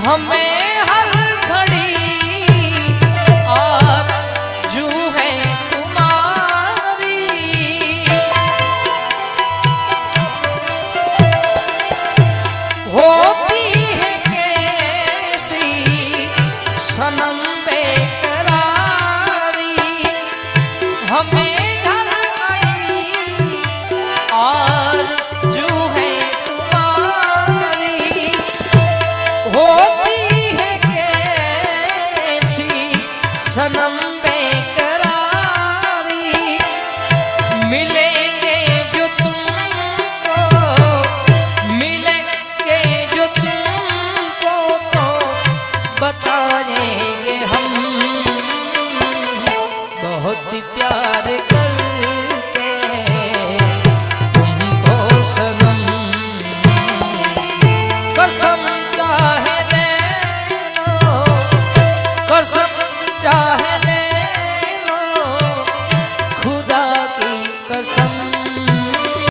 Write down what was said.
हमें हर घड़ी आरज़ू है तुम्हारी। होती है कैसी सनम बेकरारी, हमें घर आई आरज़ू है तुम्हारी। होती है कैसी सनम बेकरारी, मिलेंगे जो तुमको, मिलेंगे जो तुमको तो बताएंगे हम, बहुत प्यार करके तुमको सनम, कसम चाहे